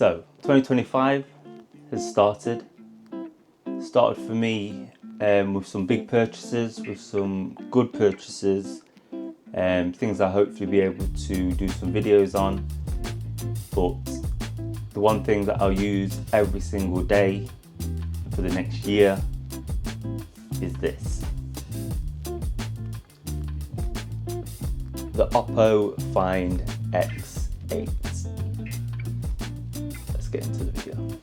So 2025 has started for me with some big purchases, with some good purchases, things I'll hopefully be able to do some videos on. But the one thing that I'll use every single day for the next year is this. The Oppo Find X8. Let's get into the video.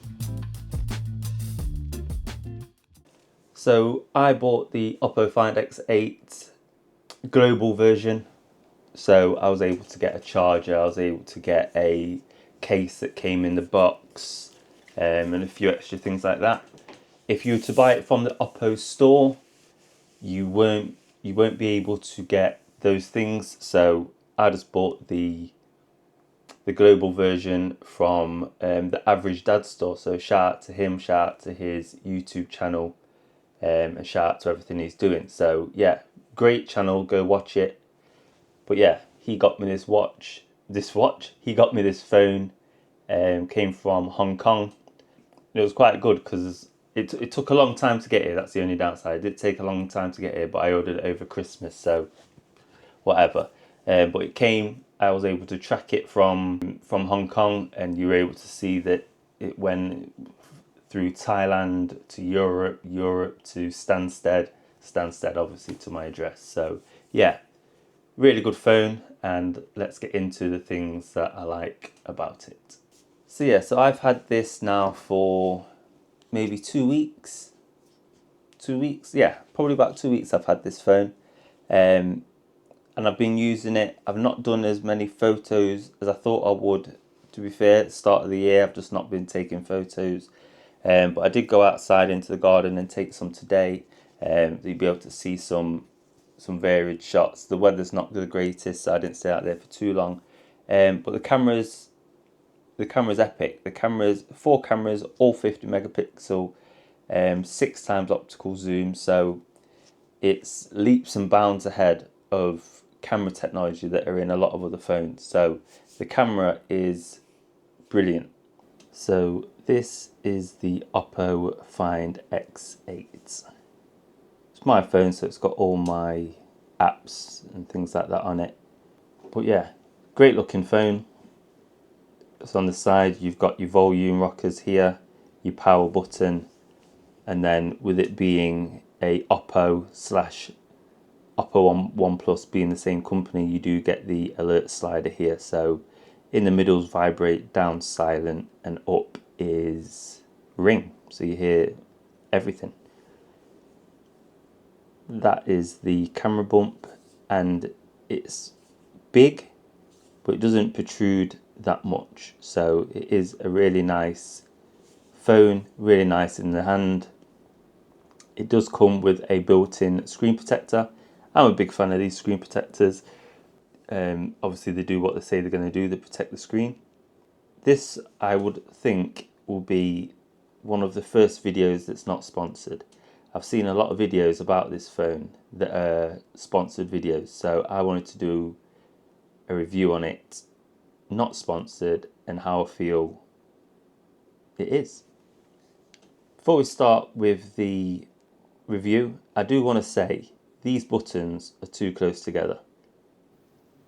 So I bought the Oppo Find X8 global version. So I was able to get a charger, I was able to get a case that came in the box, and a few extra things like that. If you were to buy it from the Oppo store, you won't be able to get those things. So I just bought the global version from the Average Dad store. So shout out to him, shout out to his YouTube channel, and shout out to everything he's doing. So yeah, great channel, go watch it. But yeah, he got me this he got me this phone, came from Hong Kong. It was quite good because it took a long time to get here. That's the only downside. It did take a long time to get here, but I ordered it over Christmas, so whatever. But it came. I was able to track it from Hong Kong, and you were able to see that it went through Thailand to Europe to Stansted obviously to my address. So yeah, really good phone, and let's get into the things that I like about it. So yeah, so I've had this now for maybe 2 weeks. 2 weeks, yeah, probably about 2 weeks I've had this phone. And I've been using it. I've not done as many photos as I thought I would, to be fair. At the start of the year, I've just not been taking photos. But I did go outside into the garden and take some today. You'll be able to see some varied shots. The weather's not the greatest, so I didn't stay out there for too long. But the camera's epic. The camera's 4 cameras, all 50 megapixel, 6 times optical zoom. So it's leaps and bounds ahead of camera technology that are in a lot of other phones. So the camera is brilliant. So this is the Oppo Find X8. It's my phone, so it's got all my apps and things like that on it. But yeah, great looking phone. So on the side you've got your volume rockers here, your power button, and then with it being a Oppo OnePlus being the same company, you do get the alert slider here. So in the middle is vibrate, down silent, and up is ring. So you hear everything. That is the camera bump, and it's big, but it doesn't protrude that much. So it is a really nice phone, really nice in the hand. It does come with a built-in screen protector. I'm a big fan of these screen protectors. Obviously they do what they say they're going to do, they protect the screen. This, I would think, will be one of the first videos that's not sponsored. I've seen a lot of videos about this phone that are sponsored videos, so I wanted to do a review on it, not sponsored, and how I feel it is. Before we start with the review, I do want to say these buttons are too close together.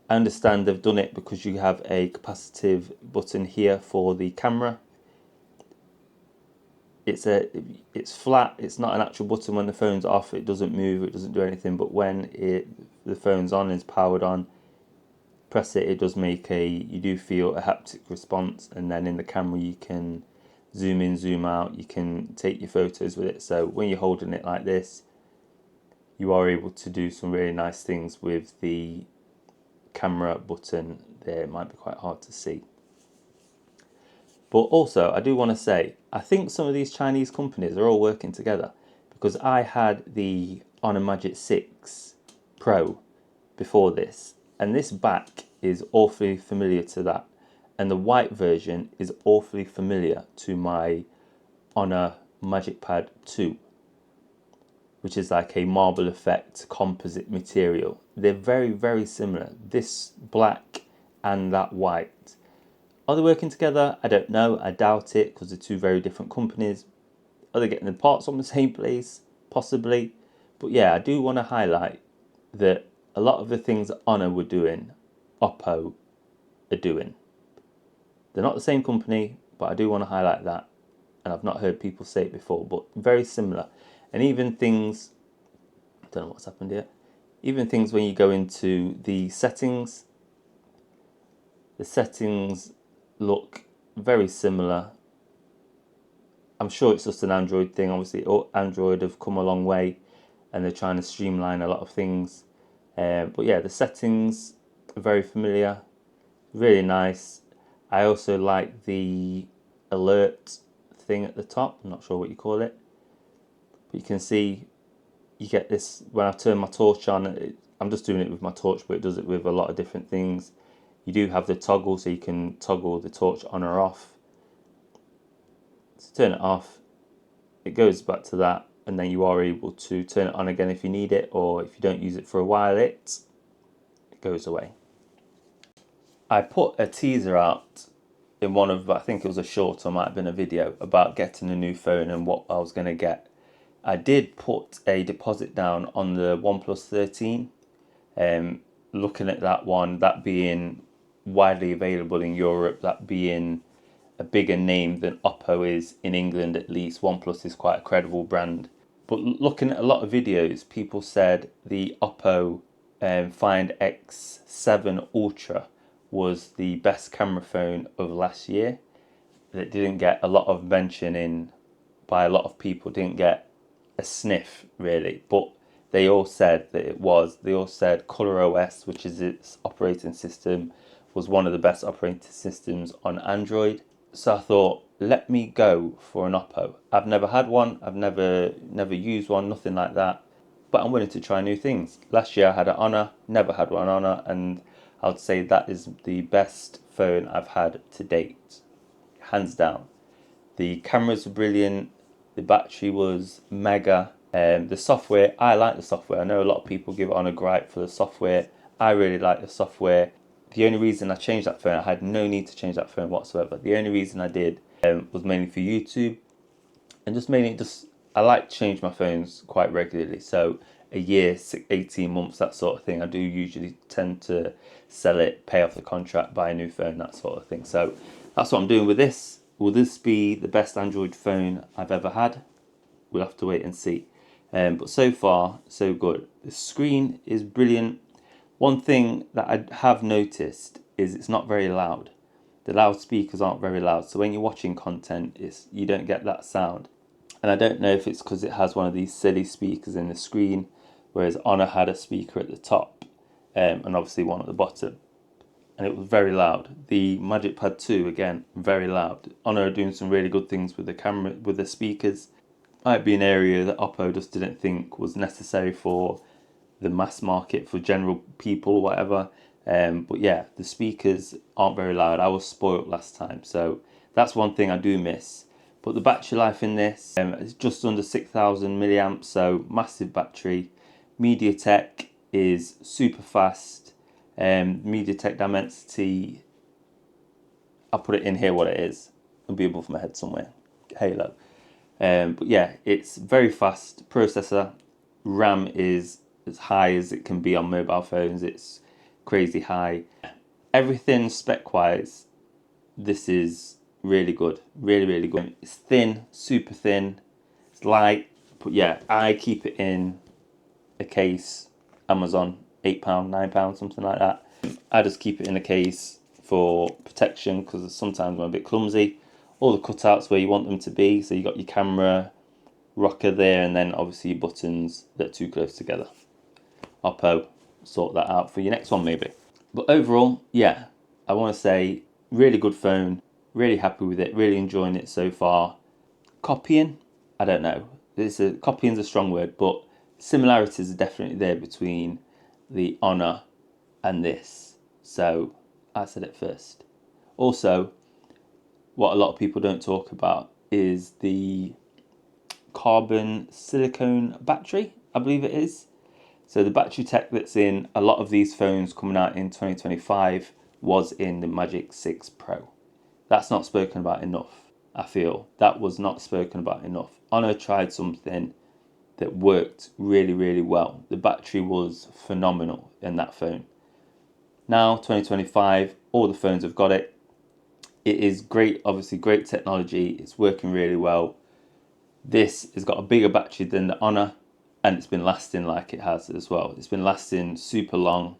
I understand they've done it because you have a capacitive button here for the camera. It's flat, it's not an actual button. When the phone's off, it doesn't move, it doesn't do anything, but when the phone's on, is powered on, press it, it does make you do feel a haptic response, and then in the camera you can zoom in, zoom out, you can take your photos with it. So when you're holding it like this, you are able to do some really nice things with the camera button there. It might be quite hard to see. But also, I do want to say, I think some of these Chinese companies are all working together, because I had the Honor Magic 6 Pro before this, and this back is awfully familiar to that, and the white version is awfully familiar to my Honor Magic Pad 2, which is like a marble effect composite material. They're very, very similar. This black and that white Are they working together? I don't know. I doubt it, because they're two very different companies. Are they getting the parts from the same place? Possibly. But yeah, I do want to highlight that a lot of the things that Honor were doing, Oppo are doing. They're not the same company, but I do want to highlight that. And I've not heard people say it before, but very similar. And even things, I don't know what's happened here, even things when you go into the settings look very similar. I'm sure it's just an Android thing. Obviously, Android have come a long way and they're trying to streamline a lot of things. But yeah, the settings are very familiar, really nice. I also like the alert thing at the top. I'm not sure what you call it, but you can see you get this when I turn my torch on. I'm just doing it with my torch, but it does it with a lot of different things. You do have the toggle, so you can toggle the torch on or off. So turn it off, it goes back to that, and then you are able to turn it on again if you need it, or if you don't use it for a while, it goes away. I put a teaser out in one of, I think it was a short or might have been a video, about getting a new phone and what I was going to get. I did put a deposit down on the OnePlus 13. Looking at that one, that being widely available in Europe, that being a bigger name than Oppo is in England at least. OnePlus is quite a credible brand. But looking at a lot of videos, people said the Oppo Find X7 Ultra was the best camera phone of last year. That didn't get a lot of mention in by a lot of people, didn't get a sniff really, but they all said that it was. They all said ColorOS, which is its operating system, was one of the best operating systems on Android. So I thought, let me go for an Oppo. I've never had one, I've never used one, nothing like that, but I'm willing to try new things. Last year I had an Honor, never had one Honor, and I would say that is the best phone I've had to date, hands down. The cameras were brilliant, the battery was mega. The software, I like the software. I know a lot of people give it on a gripe for the software. I really like the software. The only reason I changed that phone, I had no need to change that phone whatsoever. The only reason I did was mainly for YouTube, and just mainly I like to change my phones quite regularly. So a year, 18 months, that sort of thing. I do usually tend to sell it, pay off the contract, buy a new phone, that sort of thing. So that's what I'm doing with this. Will this be the best Android phone I've ever had? We'll have to wait and see. But so far, so good. The screen is brilliant. One thing that I have noticed is it's not very loud. The loudspeakers aren't very loud, so when you're watching content, you don't get that sound. And I don't know if it's because it has one of these silly speakers in the screen, whereas Honor had a speaker at the top and obviously one at the bottom. And it was very loud. The Magic Pad 2, again, very loud. Honor are doing some really good things with the camera, with the speakers. Might be an area that Oppo just didn't think was necessary for the mass market, for general people or whatever. But yeah, the speakers aren't very loud. I was spoilt last time, so that's one thing I do miss. But the battery life in this is just under 6,000 milliamps, so massive battery. MediaTek is super fast. MediaTek Dimensity, I'll put it in here what it is. It'll be above my head somewhere. Halo. But yeah, it's very fast processor. RAM is as high as it can be on mobile phones. It's crazy high. Everything spec-wise, this is really good. Really, really good. It's thin, super thin. It's light. But yeah, I keep it in a case. Amazon, £8, £9, something like that. I just keep it in a case for protection because sometimes I'm a bit clumsy. All the cutouts where you want them to be. So you got your camera rocker there, and then obviously your buttons that are too close together. Oppo, sort that out for your next one maybe. But overall, yeah, I want to say really good phone. Really happy with it. Really enjoying it so far. Copying, I don't know. Copying's a strong word, but similarities are definitely there between the Honor and this. So I said it first. Also, what a lot of people don't talk about is the carbon silicone battery, I believe it is. So the battery tech that's in a lot of these phones coming out in 2025 was in the Magic 6 Pro. That's not spoken about enough. I feel that was not spoken about enough. Honor tried something that worked really, really well. The battery was phenomenal in that phone. Now, 2025, all the phones have got it. It is great, obviously great technology. It's working really well. This has got a bigger battery than the Honor, and it's been lasting like it has as well. It's been lasting super long,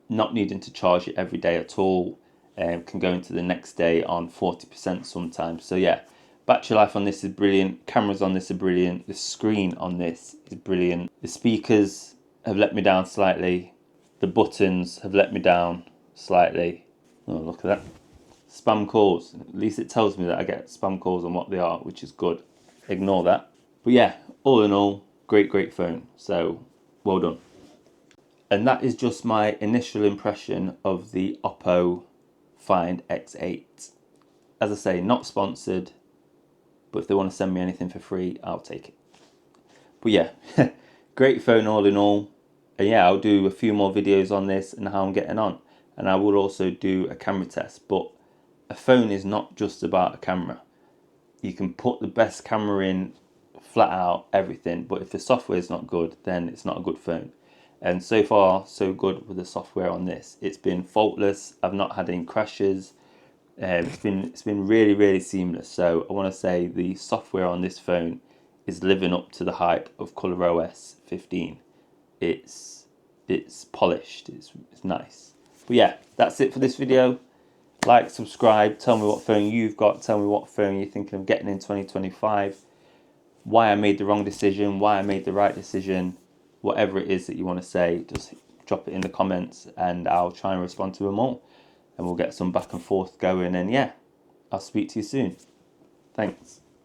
not needing to charge it every day at all. Can go into the next day on 40% sometimes. So yeah, battery life on this is brilliant. Cameras on this are brilliant. The screen on this is brilliant. The speakers have let me down slightly. The buttons have let me down slightly. Oh, look at that. Spam calls. At least it tells me that I get spam calls and what they are, which is good. Ignore that. But yeah, all in all, great phone. So well done. And that is just my initial impression of the Oppo Find X8. As I say, not sponsored, but if they want to send me anything for free, I'll take it. But yeah, great phone all in all. And yeah, I'll do a few more videos on this and how I'm getting on. And I will also do a camera test. But a phone is not just about a camera. You can put the best camera in, flat out, everything. But if the software is not good, then it's not a good phone. And so far, so good with the software on this. It's been faultless. I've not had any crashes. It's been really seamless. So I want to say the software on this phone is living up to the hype of ColorOS 15. It's polished. It's nice. But yeah, that's it for this video. Like, subscribe. Tell me what phone you've got. Tell me what phone you're thinking of getting in 2025. Why I made the wrong decision. Why I made the right decision. Whatever it is that you want to say, just drop it in the comments and I'll try and respond to them all. And we'll get some back and forth going. And yeah, I'll speak to you soon. Thanks.